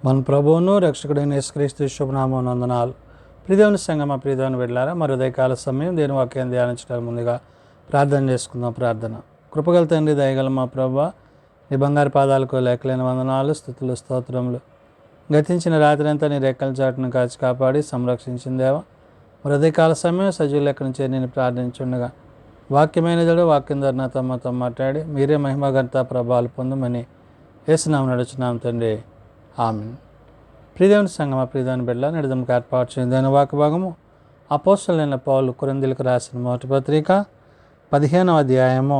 మన ప్రభువును రక్షకుడైన యేసుక్రీస్తు శుభనామం వందనాలు. ప్రియదేవుని సంగమ ప్రియదేవుని బిడ్డలారా, మరి ఉదయకాల సమయం దేని వాక్యాన్ని ధ్యానించడానికి ముందుగా ప్రార్థన చేసుకుందాం. ప్రార్థన. కృపగల తండ్రి, దయగల మా ప్రభువా, నీ బంగారు పాదాలకు లేఖలేని వందనాలు, స్తుతులు, స్తోత్రములు. గతించిన రాత్రి అంతా నీ రెక్కల చాటును కాచి కాపాడి సంరక్షించిందేవా, మరి ఉదయకాల సమయం సజీవుల లెక్క నుంచి నేను ప్రార్థించుండగా వాక్యమైనదడు వాక్యం ద్వారా నాతో మాతో మాట్లాడి మీరే మహిమగంత ప్రభావాలు పొందమని యేసునామమున నడుచున్నాం తండ్రి, ఆమేన్. ప్రియదేవుని సంగమ ప్రియదేవుని బిడ్డ నిడదముకు ఏర్పాటు చేయదైన వాక్యభాగము అపోస్తలుడైన పౌలు కొరింథీయులకు రాసిన మొదటి పత్రిక 15వ అధ్యాయము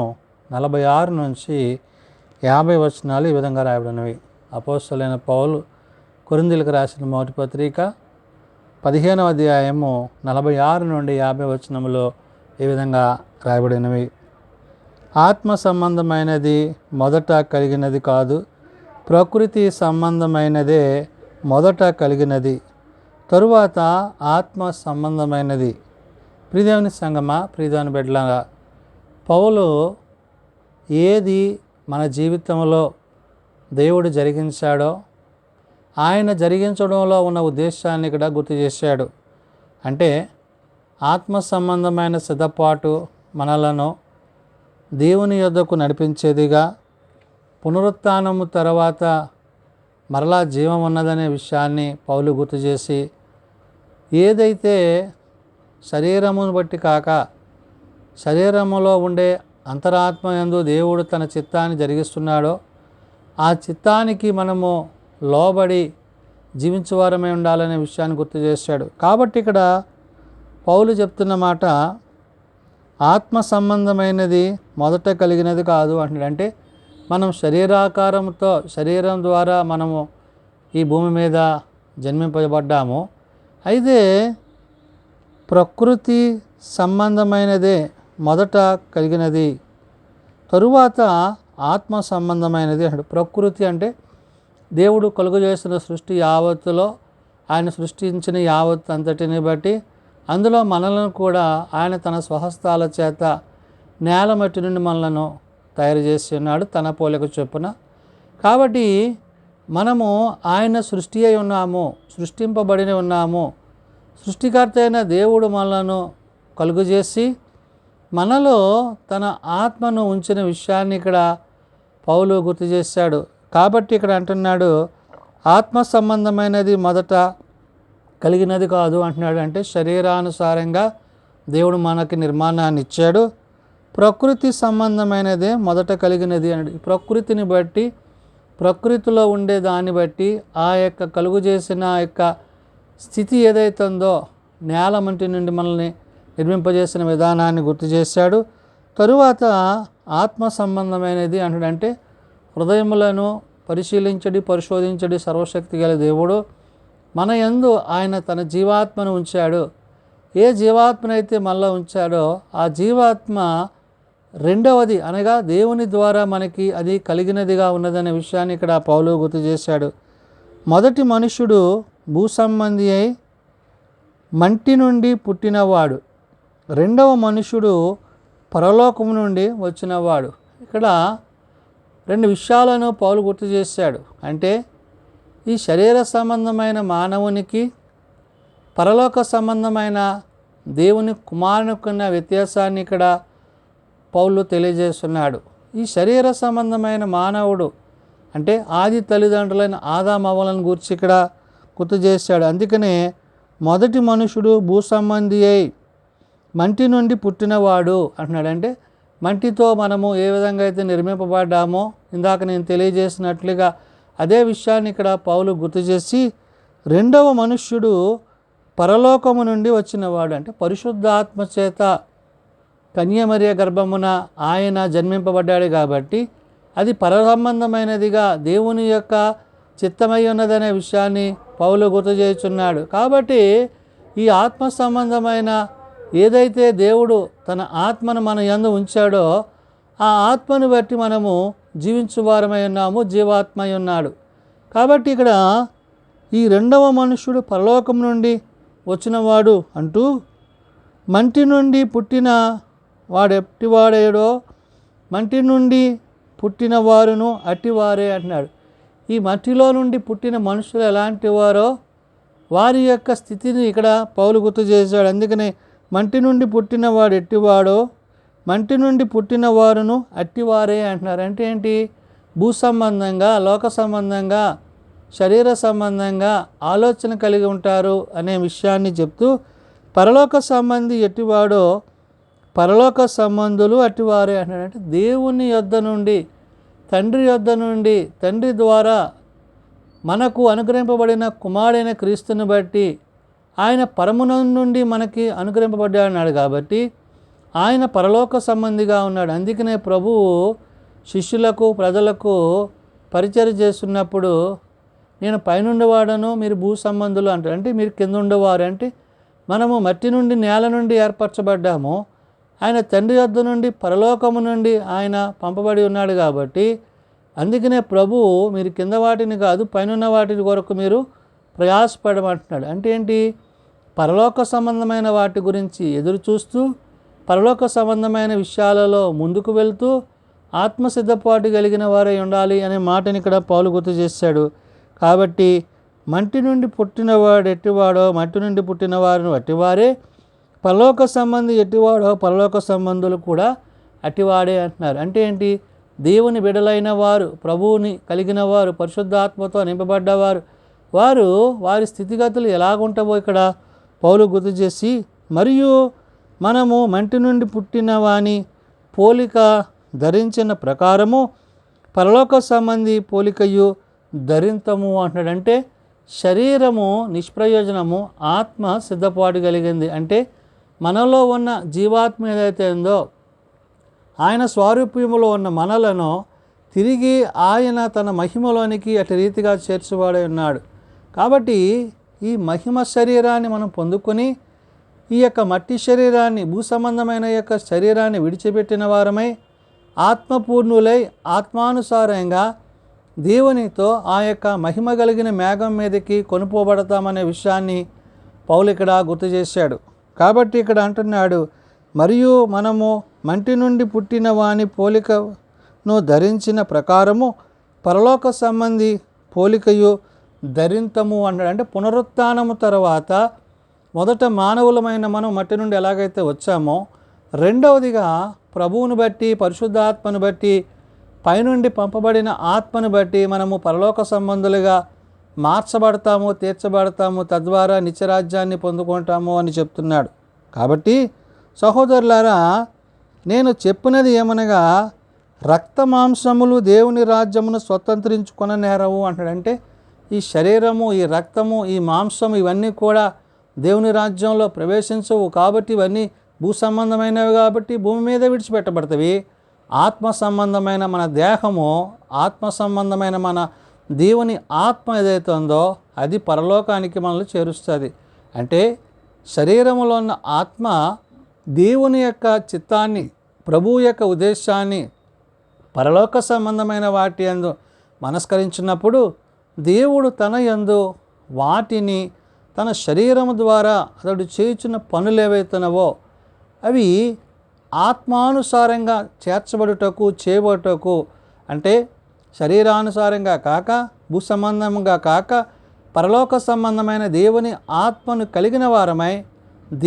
46 నుంచి 50 వచనాలు ఈ విధంగా రాయబడినవి. అపోస్తలుడైన పౌలు కొరింథీయులకు రాసిన మొదటి పత్రిక 15వ అధ్యాయము 46 నుండి 50 వచనములో ఈ విధంగా రాయబడినవి. ఆత్మ సంబంధమైనది మొదట కలిగినది కాదు, ప్రకృతి సంబంధమైనదే మొదట కలిగినది, తరువాత ఆత్మ సంబంధమైనది. ప్రియదేవుని సంగమ ప్రియదేవుని బిడ్డలారా, పౌలు ఏది మన జీవితంలో దేవుడు జరిగించాడో ఆయన జరిగించడంలో ఉన్న ఉద్దేశాన్ని ఇక్కడ గుర్తు చేశాడు. అంటే ఆత్మ సంబంధమైన సిద్ధపాటు మనలను దేవుని యొద్దకు నడిపించేదిగా, పునరుత్థానము తర్వాత మరలా జీవం ఉన్నదనే విషయాన్ని పౌలు గుర్తు చేసి, ఏదైతే శరీరమును బట్టి కాక శరీరములో ఉండే అంతరాత్మ యందు దేవుడు తన చిత్తాన్ని జరిగిస్తున్నాడో ఆ చిత్తానికి మనము లోబడి జీవించువారమై ఉండాలనే విషయాన్ని గుర్తు చేశాడు. కాబట్టి ఇక్కడ పౌలు చెప్తున్న మాట ఆత్మ సంబంధమైనది మొదట కలిగినది కాదు అంటున్నాడు. అంటే మనం శరీరాకారంతో శరీరం ద్వారా మనము ఈ భూమి మీద జన్మింపబడ్డాము. అయితే ప్రకృతి సంబంధమైనదే మొదట కలిగినది, తరువాత ఆత్మ సంబంధమైనది అంటాడు. ప్రకృతి అంటే దేవుడు కలుగజేసిన సృష్టి యావత్తులో ఆయన సృష్టించిన యావత్తు అంతటిని బట్టి అందులో మనలను కూడా ఆయన తన స్వహస్తాల చేత నేల మట్టి నుండి మనలను తయారు చేసి ఉన్నాడు తన పోలిక చొప్పున. కాబట్టి మనము ఆయన సృష్టి అయి ఉన్నాము, సృష్టింపబడి ఉన్నాము. సృష్టికర్త అయిన దేవుడు మనలను కలుగజేసి మనలో తన ఆత్మను ఉంచిన విషయాన్ని ఇక్కడ పౌలు గుర్తు చేశాడు. కాబట్టి ఇక్కడ అంటున్నాడు ఆత్మ సంబంధమైనది మొదట కలిగినది కాదు అంటున్నాడు. అంటే శరీరానుసారంగా దేవుడు మనకి నిర్మాణాన్ని ఇచ్చాడు. ప్రకృతి సంబంధమైనదే మొదట కలిగినది అని. ప్రకృతిని బట్టి, ప్రకృతిలో ఉండే దాన్ని బట్టి ఆ యొక్క కలుగు చేసిన ఆ యొక్క స్థితి ఏదైతే ఉందో నేల మంటి నుండి మనల్ని నిర్మింపజేసిన విధానాన్ని గుర్తు చేశాడు. తరువాత ఆత్మ సంబంధమైనది అంటాడంటే హృదయములను పరిశీలించడి పరిశోధించడి సర్వశక్తి గల దేవుడు మన యందు ఆయన తన జీవాత్మను ఉంచాడు. ఏ జీవాత్మనైతే మనలో ఉంచాడో ఆ జీవాత్మ రెండవది అనగా దేవుని ద్వారా మనకి అది కలిగినదిగా ఉన్నదనే విషయాన్ని ఇక్కడ పౌలు గుర్తు చేశాడు. మొదటి మనుష్యుడు భూసంబంధి అయి మంటి నుండి పుట్టినవాడు, రెండవ మనుష్యుడు పరలోకము నుండి వచ్చినవాడు. ఇక్కడ రెండు విషయాలను పౌలు గుర్తు చేశాడు. అంటే ఈ శరీర సంబంధమైన మానవునికి పరలోక సంబంధమైన దేవుని కుమారునికున్న వ్యత్యాసాన్ని ఇక్కడ పౌలు తెలియజేస్తున్నాడు. ఈ శరీర సంబంధమైన మానవుడు అంటే ఆది తల్లిదండ్రులైన ఆదామవ్వలను గురించి ఇక్కడ గుర్తు చేశాడు. అందుకనే మొదటి మనుషుడు భూసంబంధి అయి మంటి నుండి పుట్టినవాడు అంటున్నాడు. అంటే మంటితో మనము ఏ విధంగా అయితే నిర్మింపబడ్డామో ఇందాక నేను తెలియజేసినట్లుగా అదే విషయాన్ని ఇక్కడ పౌలు గుర్తు చేసి, రెండవ మనుష్యుడు పరలోకము నుండి వచ్చినవాడు. అంటే పరిశుద్ధాత్మ చేత కన్యమరియ గర్భమున ఆయన జన్మింపబడ్డాడు కాబట్టి అది పరసంబంధమైనదిగా దేవుని యొక్క చిత్తమై ఉన్నదనే విషయాన్ని పౌలు గుర్తు చేస్తున్నాడు. కాబట్టి ఈ ఆత్మ సంబంధమైన ఏదైతే దేవుడు తన ఆత్మను మన యందు ఉంచాడో ఆ ఆత్మను బట్టి మనము జీవించువారమై ఉన్నాము, జీవాత్మై ఉన్నాడు. కాబట్టి ఇక్కడ ఈ రెండవ మనుష్యుడు పరలోకం నుండి వచ్చినవాడు అంటూ మంటి నుండి పుట్టిన వాడు ఎట్టివాడేడో మంటి నుండి పుట్టిన వారును అట్టివారే అంటున్నాడు. ఈ మట్టిలో నుండి పుట్టిన మనుషులు ఎలాంటి వారో వారి యొక్క స్థితిని ఇక్కడ పౌలు గుర్తు చేశాడు. అందుకనే మంటి నుండి పుట్టినవాడు ఎట్టివాడో మంటి నుండి పుట్టిన వారును అట్టివారే అంటున్నారు. అంటే ఏంటి? భూ సంబంధంగా, లోక సంబంధంగా, శరీర సంబంధంగా ఆలోచన కలిగి ఉంటారు అనే విషయాన్ని చెప్తూ, పరలోక సంబంధి ఎట్టివాడో పరలోక సంబంధులు అట్టివారే అంటున్నాడు. అంటే దేవుని యొద్ద నుండి, తండ్రి యొద్ద నుండి, తండ్రి ద్వారా మనకు అనుగ్రహింపబడిన కుమారుడైన క్రీస్తుని బట్టి ఆయన పరమునందు నుండి మనకి అనుగ్రహింపబడ్డాడు కాబట్టి ఆయన పరలోక సంబంధిగా ఉన్నాడు. అందుకనే ప్రభువు శిష్యులకు, ప్రజలకు పరిచర్య చేస్తున్నప్పుడు నేను పైనుండేవాడను, మీరు భూ సంబంధులు అంటారు. అంటే మీరు కింద ఉండేవారు. అంటే మనము మట్టి నుండి, నేల నుండి ఏర్పరచబడ్డాము. ఆయన తండ్రి యొద్ద నుండి, పరలోకము నుండి ఆయన పంపబడి ఉన్నాడు కాబట్టి అందుకనే ప్రభువు మీరు కింద వాటిని కాదు పైనున్న వాటి కొరకు మీరు ప్రయాసపడమంటున్నాడు. అంటే ఏంటి? పరలోక సంబంధమైన వాటి గురించి ఎదురు చూస్తూ, పరలోక సంబంధమైన విషయాలలో ముందుకు వెళ్తూ ఆత్మసిద్ధపాటు కలిగిన వారై ఉండాలి అనే మాటని ఇక్కడ పౌలు గుర్తు చేశాడు. కాబట్టి మంటి నుండి పుట్టినవాడు ఎట్టివాడో మట్టి నుండి పుట్టిన వారిని అట్టివారే, పరలోక సంబంధి ఎట్టివాడో పరలోక సంబంధులు కూడా అట్టివాడే అంటున్నారు. అంటే ఏంటి? దేవుని బిడలైన వారు, ప్రభువుని కలిగిన వారు, పరిశుద్ధాత్మతో నింపబడ్డవారు, వారు వారి స్థితిగతులు ఎలాగుంటావో ఇక్కడ పౌలు గుర్తు చేసి, మరియు మనము మంటి నుండి పుట్టిన వాని పోలిక ధరించిన ప్రకారము పరలోక సంబంధి పోలికయు ధరింతము అంటున్నాడు. అంటే శరీరము నిష్ప్రయోజనము, ఆత్మ సిద్ధపాటు కలిగింది. అంటే మనలో ఉన్న జీవాత్మ ఏదైతే ఉందో ఆయన స్వారూప్యములో ఉన్న మనలను తిరిగి ఆయన తన మహిమలోనికి అటు రీతిగా చేర్చువాడై ఉన్నాడు. కాబట్టి ఈ మహిమ శరీరాన్ని మనం పొందుకొని ఈ యొక్క మట్టి శరీరాన్ని, భూ సంబంధమైన యొక్క శరీరాన్ని విడిచిపెట్టిన వారమై ఆత్మపూర్ణులై ఆత్మానుసారంగా దేవునితో ఆ యొక్క మహిమ కలిగిన మేఘం మీదకి కొనుపోబడతామనే విషయాన్ని పౌలు ఇక్కడ గుర్తు చేశాడు. కాబట్టి ఇక్కడ అంటున్నాడు, మరియు మనము మంటి నుండి పుట్టిన వాని పోలికను ధరించిన ప్రకారము పరలోక సంబంధి పోలికయు ధరింతము అన్నాడు. అంటే పునరుత్థానము తర్వాత మొదట మానవులమైన మనం మట్టి నుండి ఎలాగైతే వచ్చామో, రెండవదిగా ప్రభువును బట్టి, పరిశుద్ధాత్మను బట్టి, పైనుండి పంపబడిన ఆత్మను బట్టి మనము పరలోక సంబంధులుగా మార్చబడతాము, తీర్చబడతాము, తద్వారా నిత్యరాజ్యాన్ని పొందుకుంటాము అని చెప్తున్నాడు. కాబట్టి సహోదరులారా, నేను చెప్పినది ఏమనగా రక్త మాంసములు దేవుని రాజ్యమును స్వతంత్రించుకొననేరవు అంటాడు. అంటే ఈ శరీరము, ఈ రక్తము, ఈ మాంసము ఇవన్నీ కూడా దేవుని రాజ్యంలో ప్రవేశించవు. కాబట్టి ఇవన్నీ భూ సంబంధమైనవి కాబట్టి భూమి మీద విడిచిపెట్టబడతాయి. ఆత్మ సంబంధమైన మన దేహము, ఆత్మ సంబంధమైన మన దేవుని ఆత్మ ఏదైతే ఉందో అది పరలోకానికి మనల్ని చేరుస్తుంది. అంటే శరీరంలో ఉన్న ఆత్మ దేవుని యొక్క చిత్తాన్ని, ప్రభువు యొక్క ఉద్దేశాన్ని పరలోక సంబంధమైన వాటి యందు మనస్కరించినప్పుడు దేవుడు తన యందు వాటిని తన శరీరము ద్వారా అతడు చేయుచున్న పనులు ఏవైతున్నావో అవి ఆత్మానుసారంగా చేర్చబడుటకు, చేయబడుటకు, అంటే శరీరానుసారంగా కాక, భూ సంబంధంగా కాక, పరలోక సంబంధమైన దేవుని ఆత్మను కలిగిన వారమై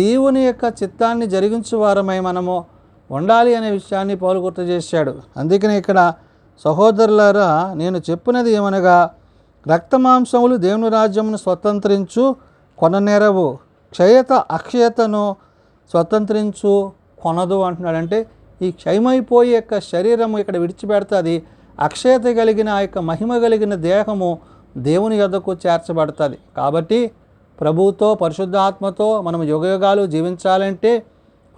దేవుని యొక్క చిత్తాన్ని జరిగించు వారమై మనము ఉండాలి అనే విషయాన్ని పౌలు గుర్తు చేశాడు. అందుకనే ఇక్కడ సహోదరులారా, నేను చెప్పినది ఏమనగా రక్తమాంసములు దేవుని రాజ్యమును స్వతంత్రించు కొననేరవు, క్షయత అక్షయతను స్వతంత్రించు కొనదు అంటున్నాడు. అంటే ఈ క్షయమైపోయే యొక్క శరీరము ఇక్కడ విడిచిపెడుతుంది, అక్షయత కలిగిన ఆ యొక్క మహిమ కలిగిన దేహము దేవుని యొద్దకు చేర్చబడుతుంది. కాబట్టి ప్రభువుతో, పరిశుద్ధాత్మతో మనం యుగయుగాలు జీవించాలంటే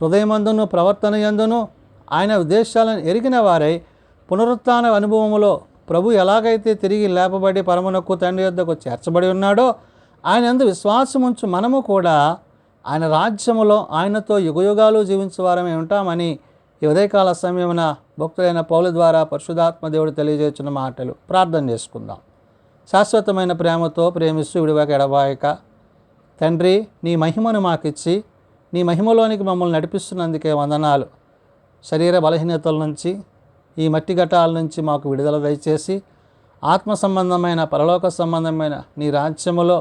హృదయమందును, ప్రవర్తన యందును ఆయన ఉద్దేశాలను ఎరిగిన వారై పునరుత్థాన అనుభవములో ప్రభు ఎలాగైతే తిరిగి లేపబడి పరమునకు తండ్రి యొద్దకు చేర్చబడి ఉన్నాడో ఆయన యందు విశ్వాసముంచు మనము కూడా ఆయన రాజ్యములో ఆయనతో యుగయుగాలు జీవించేవారమే ఉంటామని ఈ ఉదయకాల సమయమున భక్తులైన పౌలు ద్వారా పరిశుద్ధాత్మ దేవుడు తెలియజేస్తున్న మాటలు ప్రార్థన చేసుకుందాం. శాశ్వతమైన ప్రేమతో ప్రేమిస్తూ విడివాక ఎడబాయక తండ్రి, నీ మహిమను మాకిచ్చి నీ మహిమలోనికి మమ్మల్ని నడిపిస్తున్నందుకే వందనాలు. శరీర బలహీనతల నుంచి, ఈ మట్టి ఘటాల నుంచి మాకు విడుదల దయచేసి ఆత్మ సంబంధమైన పరలోక సంబంధమైన నీ రాజ్యములో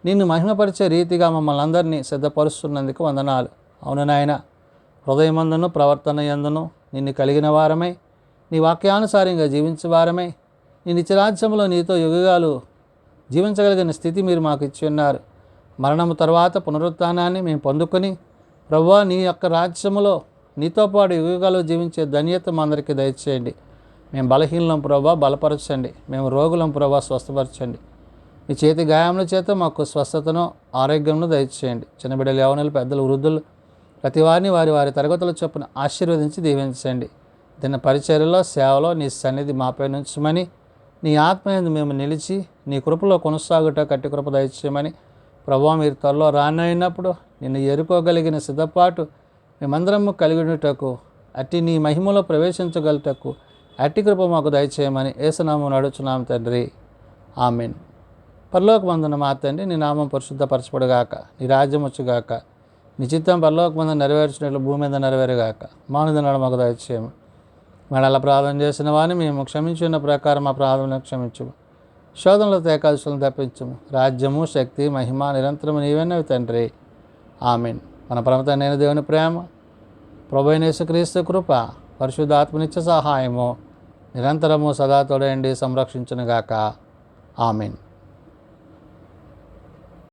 నిన్ను మహిమపరిచే రీతిగా మమ్మల్ని అందరినీ సిద్ధపరుస్తున్నందుకు వందనాలు. అవును నాయన, హృదయమందును ప్రవర్తన యందును నిన్ను కలిగిన వారమై నీ వాక్యానుసారంగా జీవించే వారమై నీ నిత్యరాజ్యంలో నీతో యుగాలు జీవించగలిగిన స్థితి మీరు మాకు ఇచ్చి ఉన్నారు. మరణము తర్వాత పునరుత్థానాన్ని మేము పొందుకొని ప్రభువా నీ యొక్క రాజ్యములో నీతో పాటు యుగాలు జీవించే ధన్యత మా అందరికీ దయచేయండి. మేము బలహీనం ప్రభువా బలపరచండి, మేము రోగులం ప్రభువా స్వస్థపరచండి. మీ చేతి గాయముల చేత మాకు స్వస్థతను ఆరోగ్యంను దయచేయండి. చిన్నబిడ్డలు, యవనులు, పెద్దలు, వృద్ధులు ప్రతి వారిని వారి వారి తరగతుల చొప్పున ఆశీర్వదించి దీవించండి. దిన పరిచర్యలో సేవలో నీ సన్నిధి మాపై నుంచమని, నీ ఆత్మయందు మేము నిలిచి నీ కృపలో కొనసాగుట కట్టి కృప దయచేయమని ప్రభువా మీరు త్వరలో రానైనప్పుడు నిన్ను ఎరుకోగలిగిన సిద్ధపాటు మేమందరము కలిగినటకు అట్టి నీ మహిమలో ప్రవేశించగలుగుటకు అట్టి కృప మాకు దయచేయమని యేసునామమున అడుగుచున్నాము తండ్రి, ఆమేన్. పరలోకమందున మా తండ్రి, నీ నామం పరిశుద్ధపరచబడుగాక, నీ రాజ్యం వచ్చుగాక, నీ చిత్తం పరలోకమందున నెరవేర్చినట్లు భూమి మీద నెరవేరుగాక. మానుదినాడు మాకు దయచేయము. మేడల ప్రార్థన చేసిన వారిని మేము క్షమించున్న ప్రకారం మా ప్రార్థనను క్షమించము. శోధనలో తేకాల్సులను తప్పించము. రాజ్యము, శక్తి, మహిమ నిరంతరము నీవెన్నవి తండ్రి, ఆమేన్. మన పరమతండ్రి దేవుని ప్రేమ, ప్రభువైన యేసుక్రీస్తు కృప, పరిశుద్ధాత్మనిత్య సహాయము నిరంతరము సదా తోడయండి సంరక్షించునుగాక. ఆమేన్.